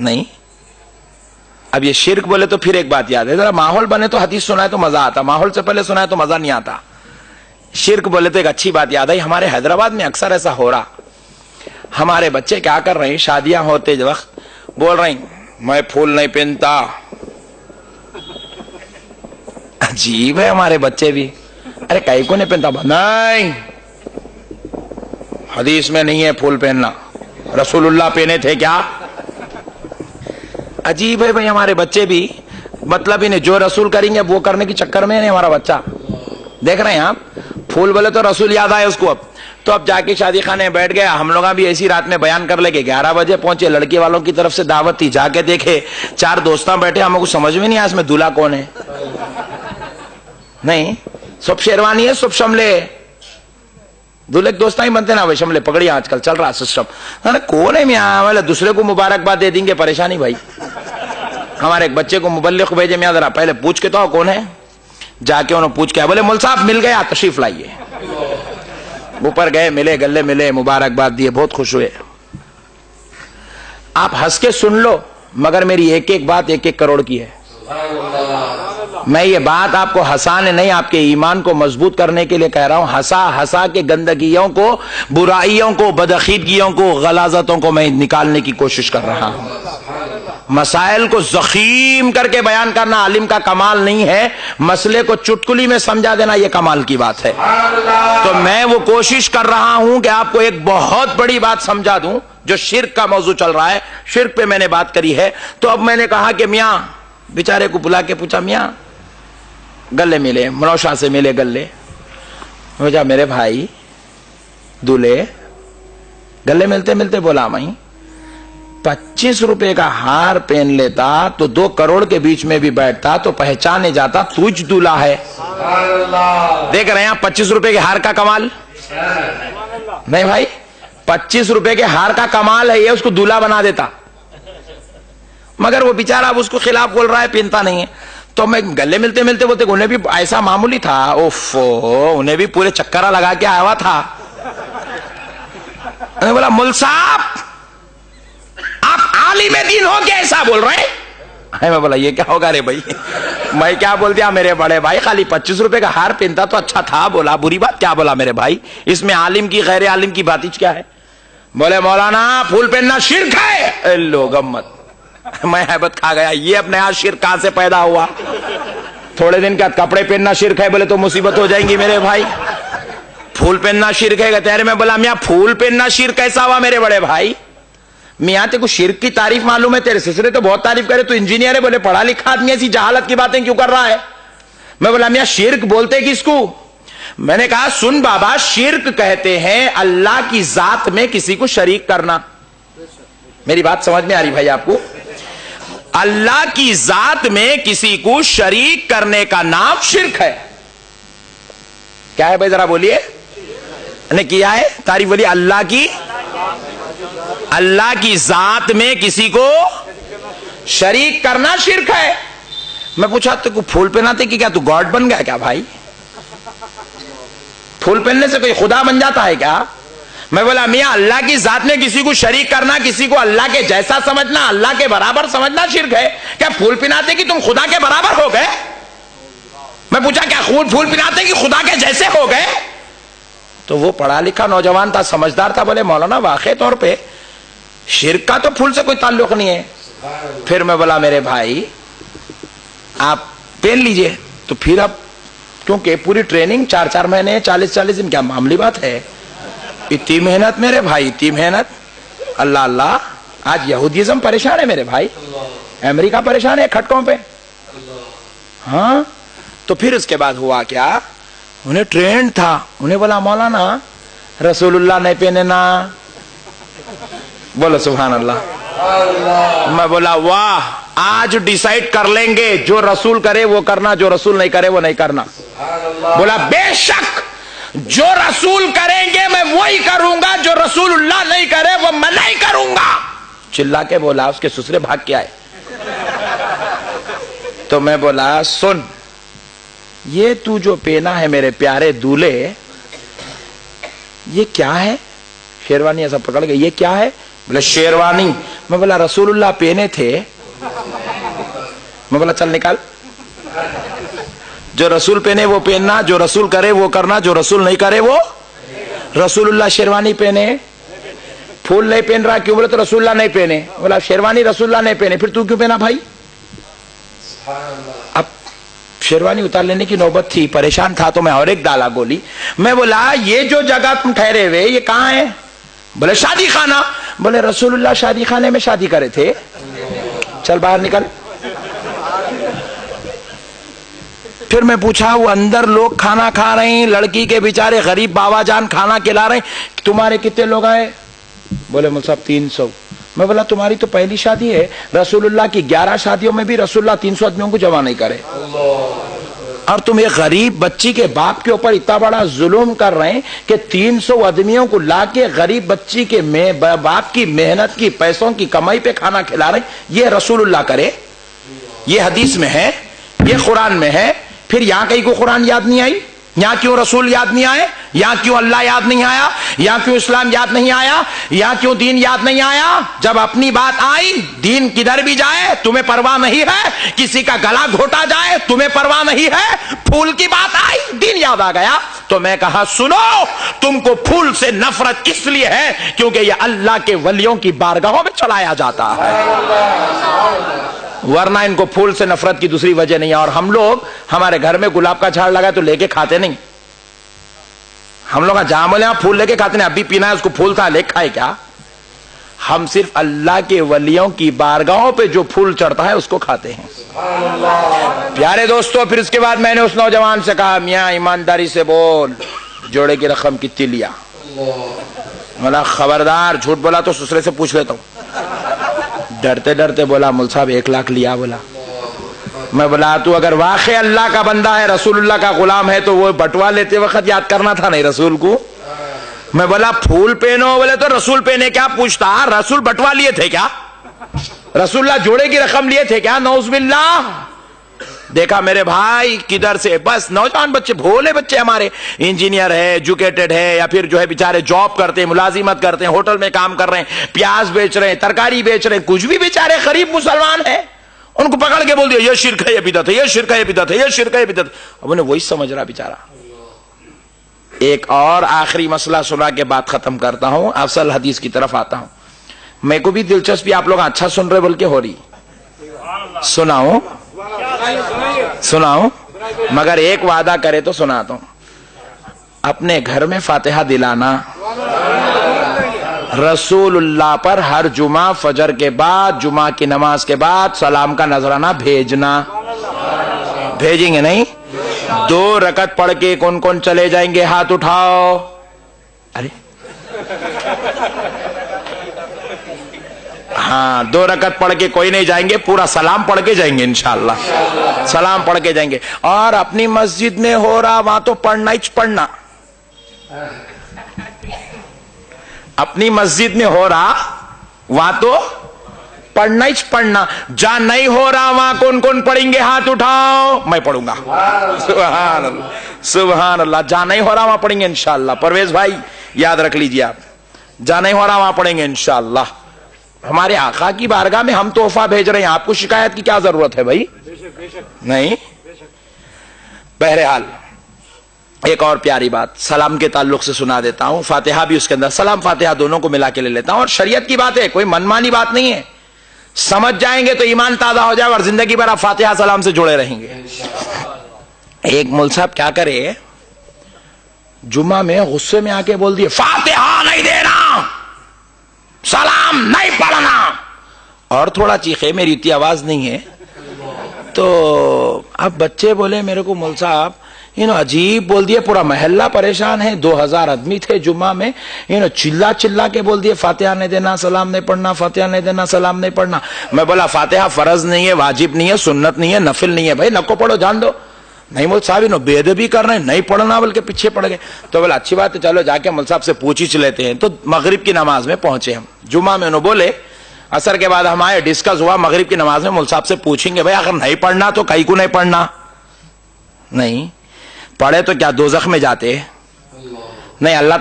نہیں. اب یہ شرک بولے تو پھر ایک بات یاد ہے, ذرا ماحول بنے تو حدیث سنائے تو مزہ آتا, ماحول سے پہلے سنائے تو مزہ نہیں آتا. شرک بولے تو ایک اچھی بات یاد آئی, ہمارے حیدرآباد میں اکثر ایسا ہو رہا, ہمارے بچے کیا کر رہے ہیں, شادیاں ہوتے وقت بول رہے ہیں میں پھول نہیں پہنتا. عجیب ہے ہمارے بچے بھی, ارے کئی کو نہیں پہنتا, نہیں حدیث میں نہیں ہے پھول پہننا, رسول اللہ پہنے تھے کیا. عجیب ہے بھائی ہمارے بچے بھی, مطلب انہیں جو رسول کریں گے وہ کرنے کی چکر میں نہیں ہمارا بچہ. دیکھ رہے ہیں آپ, پھول بولے تو رسول یاد آئے اس کو. اب جا کے شادی خانے میں بیٹھ گیا. ہم لوگ بھی ایسی رات میں بیان کر لے کے 11 بجے پہنچے, لڑکی والوں کی طرف سے دعوت تھی, جا کے دیکھے 4 دوستاں بیٹھے, ہمیں کچھ سمجھ میں نہیں آیا اس میں دلہا کون ہے. نہیں سب شیروانی ہے, سب شملے, دلہے کے دوستاں ہی بنتے نا, شملے پگڑی آج کل چل رہا سسٹم. کون ہے میاں, والے دوسرے کو مبارکباد دے دیں گے, پریشانی بھائی. ہمارے ایک بچے کو مبلغ بھیجے, میاں ذرا پہلے پوچھ کے تو کون ہے. جا کے انہوں پوچھ کے بولے مول صاحب مل گیا, تشریف لائیے. اوپر گئے, ملے, گلے ملے, مبارکباد دیے, بہت خوش ہوئے. آپ ہنس کے سن لو, مگر میری ایک ایک بات 1-1 کروڑ کی ہے. میں یہ بات آپ کو ہنسانے نہیں, آپ کے ایمان کو مضبوط کرنے کے لیے کہہ رہا ہوں. ہنسا کے گندگیوں کو, برائیوں کو, بدعقیدگیوں کو, غلاظتوں کو میں نکالنے کی کوشش کر رہا ہوں. مسائل کو ضخیم کر کے بیان کرنا عالم کا کمال نہیں ہے, مسئلے کو چٹکلی میں سمجھا دینا یہ کمال کی بات ہے. تو میں وہ کوشش کر رہا ہوں کہ آپ کو ایک بہت بڑی بات سمجھا دوں. جو شرک کا موضوع چل رہا ہے, شرک پہ میں نے بات کری ہے. تو اب میں نے کہا کہ میاں, بیچارے کو بلا کے پوچھا, میاں گلے ملے, منوشا سے ملے گلے. مجھا میرے بھائی دولے, گلے ملتے ملتے بولا میں 25 روپے کا ہار پہن لیتا تو 2 کروڑ کے بیچ میں بھی بیٹھتا تو پہچانے جاتا تجھ دولہا ہے. دیکھ رہے ہیں 25 روپے کے ہار کا کمال نہیں بھائی, 25 روپے کے ہار کا کمال ہے یہ, اس کو دولہا بنا دیتا. مگر وہ بیچارہ اب اس کو خلاف بول رہا ہے, پہنتا نہیں ہے. تو میں گلے ملتے ملتے بولتے انہیں بھی ایسا معمولی تھا, انہیں بھی پورے چکرہ لگا کے آیا ہوا تھا. میں بولا مل صاحب آپ عالم دین ہو کے ایسا بول رہے ہیں. میں بولا یہ کیا ہوگا رے بھائی, میں کیا بول دیا میرے بڑے بھائی, خالی 25 روپے کا ہار پہنتا تو اچھا تھا. بولا بری بات کیا بولا میرے بھائی, اس میں عالم کی غیر عالم کی بات کیا ہے. بولے مولانا پھول پہننا شرک ہے. لو گمت, میں حیبت کھا گیا, یہ اپنے یہاں شرک کہاں سے پیدا ہوا. تھوڑے دن کا کپڑے پہننا شرک ہے, بولے تو مصیبت ہو جائیں گی میرے بھائی. پھول پہننا شرک ہے تیرے. میں بولا میاں پھول پہننا شرک کیسا ہوا میرے بڑے بھائی. میاں تے کو شرک کی تعریف معلوم ہے, تیرے سسرے تو بہت تعریف کرے, تو انجینئر ہے, بولے پڑھا لکھا آدمی, ایسی جہالت کی باتیں کیوں کر رہا ہے. میں بولا میاں شرک بولتے کس کو. میں نے کہا سن بابا, شرک کہتے ہیں اللہ کی ذات میں کسی کو شریک کرنا. میری بات سمجھ میں آ رہی بھائی آپ کو. اللہ کی ذات میں کسی کو شریک کرنے کا نام شرک ہے. کیا ہے بھائی ذرا بولیے, نے کیا ہے تعریف بولیے. اللہ کی ذات میں کسی کو شریک کرنا شرک ہے. میں پوچھا تو پھول پہناتے کہ کیا تو گاڈ بن گیا کیا بھائی, پھول پہننے سے کوئی خدا بن جاتا ہے کیا. میں بولا میاں اللہ کی ذات میں کسی کو شریک کرنا, کسی کو اللہ کے جیسا سمجھنا, اللہ کے برابر سمجھنا شرک ہے. کیا پھول پہناتے کہ تم خدا کے برابر ہو گئے. میں پوچھا کیا پھول پہناتے کہ خدا کے جیسے ہو گئے. تو وہ پڑھا لکھا نوجوان تھا, سمجھدار تھا, بولے مولانا واقعی طور پہ شرک کا تو پھول سے کوئی تعلق نہیں ہے. پھر میں بولا میرے بھائی آپ پہن لیجئے. تو پھر اب کیونکہ پوری ٹریننگ 4 مہینے 40 دن, کیا معمولی بات ہے. اتنی محنت میرے بھائی, اتنی محنت. اللہ اللہ, آج یہودیزم پریشان ہے میرے بھائی, امریکہ پریشان ہے کھٹکوں پہ. ہاں تو پھر اس کے بعد ہوا کیا, انہیں ٹرینڈ تھا, انہیں بولا مولانا رسول اللہ نہیں پہنے نا. بولو سبحان اللہ. میں بولا واہ, آج ڈیسائیڈ کر لیں گے, جو رسول کرے وہ کرنا, جو رسول نہیں کرے وہ نہیں کرنا. بولا بے شک جو رسول کریں گے میں وہی کروں گا, جو رسول اللہ نہیں کرے وہ میں نہیں کروں گا. چلا کے بولا, اس کے سسرے بھاگ کے آئے. تو میں بولا سن, یہ تو جو پہنا ہے میرے پیارے دولے, یہ کیا ہے. شیروانی ایسا پکڑ گئے, یہ کیا ہے. بولے شیروانی. میں بولا رسول اللہ پہنے تھے. میں بولا چل نکال, جو رسول پہنے وہ پہننا, جو رسول کرے وہ کرنا, جو رسول نہیں کرے وہ. رسول اللہ شیروانی پہنے, پھول نہیں پہن رہا, کیوں؟ بولے تو رسول اللہ نہیں پہنے. بولا شیروانی رسول اللہ نہیں پہنے, پھر تو کیوں پہنا بھائی؟ اب شیروانی اتار لینے کی نوبت تھی, پریشان تھا تو میں اور ایک ڈالا گولی. میں بولا یہ جو جگہ تم ٹھہرے ہوئے یہ کہاں ہے؟ بولے شادی خانہ. بولے رسول اللہ شادی خانے میں شادی کرے تھے, چل باہر نکل. پھر میں پوچھا وہ اندر لوگ کھانا کھا رہے ہیں, لڑکی کے بیچارے غریب بابا جان کھانا کھلا رہے ہیں, تمہارے کتنے لوگ آئے؟ بولے مول صاحب 300. میں بولا تمہاری تو پہلی شادی ہے, رسول اللہ کی 11 شادیوں میں بھی رسول اللہ 300 آدمیوں کو جمع نہیں کرے, اور تم ایک غریب بچی کے باپ کے اوپر اتنا بڑا ظلم کر رہے ہیں کہ 300 آدمیوں کو لا کے غریب بچی کے باپ کی محنت کی پیسوں کی کمائی پہ کھانا کھلا رہے ہیں. یہ رسول اللہ کرے؟ یہ حدیث میں ہے, یہ قرآن میں ہے. پھر یہاں کہیں کو قرآن یاد نہیں آئی؟ یہاں کیوں رسول یاد نہیں آئے؟ یہاں کیوں اللہ یاد نہیں آیا؟ یہاں کیوں اسلام یاد نہیں آیا؟ یہاں کیوں دین یاد نہیں آیا؟ جب اپنی بات آئی, دین کدھر بھی جائے تمہیں پرواہ نہیں ہے, کسی کا گلا گھوٹا جائے تمہیں پرواہ نہیں ہے. پھول کی بات آئی, دین یاد آ گیا. تو میں کہا سنو, تم کو پھول سے نفرت اس لیے ہے کیونکہ یہ اللہ کے ولیوں کی بارگاہوں میں چلایا جاتا ہے, ورنہ ان کو پھول سے نفرت کی دوسری وجہ نہیں ہے. اور ہم لوگ, ہمارے گھر میں گلاب کا جھاڑ لگا تو لے کے کھاتے نہیں. ہم لوگ جہاں بولے ہاں پھول لے کے کھاتے نہیں, ابھی پینا ہے اس کو پھول تھا لے کھائے کیا؟ ہم صرف اللہ کے ولیوں کی بارگاہوں پہ جو پھول چڑھتا ہے اس کو کھاتے ہیں. پیارے دوستو, پھر اس کے بعد میں نے اس نوجوان سے کہا میاں ایمانداری سے بول, جوڑے کی رقم کتنی لیا؟ بولا خبردار جھوٹ بولا تو سسرے سے پوچھ لیتا ہوں. ڈرتے ڈرتے بولا مول صاحب 1 لاکھ لیا. بولا میں بولا تو اگر واقعی اللہ کا بندہ ہے, رسول اللہ کا غلام ہے, تو وہ بٹوا لیتے وقت یاد کرنا تھا نہیں رسول کو. میں بولا پھول پہنو, بولے تو رسول پہنے کیا پوچھتا؟ رسول بٹوا لیے تھے کیا؟ رسول اللہ جوڑے کی رقم لیے تھے کیا؟ نعوذ باللہ. دیکھا میرے بھائی کدھر سے, بس نوجوان بچے, بھولے بچے ہمارے, انجینئر ہے, ایجوکیٹڈ ہے, یا پھر جو ہے بیچارے جاب کرتے ہیں, ملازمت کرتے ہیں, ہوٹل میں کام کر رہے ہیں, پیاز بیچ رہے ہیں, ترکاری بیچ رہے ہیں, کچھ بھی بیچارے غریب مسلمان ہیں. ان کو پکڑ کے بول دیا یہ شرک ہے, یہ بدعت ہے, یہ شرک ہے, یہ بدعت ہے, یہ شرک ہے, یہ بدعت. اب انہیں وہی سمجھ رہا بیچارہ. ایک اور آخری مسئلہ سنا کے بات ختم کرتا ہوں, افضل حدیث کی طرف آتا ہوں. میں کو بھی دلچسپی, آپ لوگ اچھا سن رہے بول کے ہو رہی, سناؤں مگر ایک وعدہ کرے تو سناتا ہوں. اپنے گھر میں فاتحہ دلانا, رسول اللہ پر ہر جمعہ فجر کے بعد, جمعہ کی نماز کے بعد سلام کا نذرانہ بھیجنا. بھیجیں گے نہیں؟ 2 رکعت پڑھ کے کون کون چلے جائیں گے؟ ہاتھ اٹھاؤ. ارے ہاں 2 رکعت پڑھ کے کوئی نہیں جائیں گے, پورا سلام پڑھ کے جائیں گے انشاءاللہ. سلام پڑھ کے جائیں گے. اور اپنی مسجد میں ہو رہا وہاں تو پڑھنا ہی پڑھنا, اپنی مسجد میں ہو رہا وہاں تو پڑھنا ہی پڑھنا. جہاں نہیں ہو رہا وہاں کون کون پڑھیں گے؟ ہاتھ اٹھاؤ. میں پڑھوں گا. سبحان اللہ, سبحان اللہ. جہاں نہیں ہو رہا وہاں پڑھیں گے انشاءاللہ. پرویز بھائی یاد رکھ لیجیے آپ, جہاں نہیں ہو رہا وہاں پڑھیں گے انشاءاللہ. ہمارے آقا کی بارگاہ میں ہم تحفہ بھیج رہے ہیں, آپ کو شکایت کی کیا ضرورت ہے بھائی؟ نہیں. بہرحال ایک اور پیاری بات سلام کے تعلق سے سنا دیتا ہوں, فاتحہ بھی اس کے اندر, سلام فاتحہ دونوں کو ملا کے لے لیتا ہوں. اور شریعت کی بات ہے, کوئی منمانی بات نہیں ہے. سمجھ جائیں گے تو ایمان تازہ ہو جائے, اور زندگی بھر آپ فاتحہ سلام سے جڑے رہیں گے. ایک مول صاحب کیا کرے, جمعہ میں غصے میں آ کے بول دیے فاتحہ نہیں دینا, سلام نہیں پڑھنا, اور تھوڑا چیخے, میری اتنی آواز نہیں ہے. تو اب بچے بولے میرے کو مول صاحب عجیب بول دیے, پورا محلہ پریشان ہے, 2000 آدمی تھے جمعہ میں, چلا چلا کے بول دیے فاتحہ نہیں دینا, سلام نہیں پڑھنا, فاتحہ نہیں دینا, سلام نہیں پڑھنا. میں بولا فاتحہ فرض نہیں ہے, واجب نہیں ہے, سنت نہیں ہے, نفل نہیں ہے, بھائی نکو پڑھو جان دو. نہیں مول صاحب بے ادبی کر رہے ہیں, نہیں پڑھنا بلکہ پیچھے پڑ گئے. تو بولا اچھی بات ہے, چلو جا کے مول صاحب سے پوچھ ہی لیتے ہیں. تو مغرب کی نماز میں پہنچے ہم, جمعہ میں انہوں بولے, اثر کے بعد ہمارے ڈسکس ہوا, مغرب کی نماز میں مول صاحب سے پوچھیں گے بھائی اگر نہیں پڑھنا تو کئی کو نہیں پڑھنا, نہیں پڑھے تو کیا دوزخ میں جاتے؟ نہیں, اللہ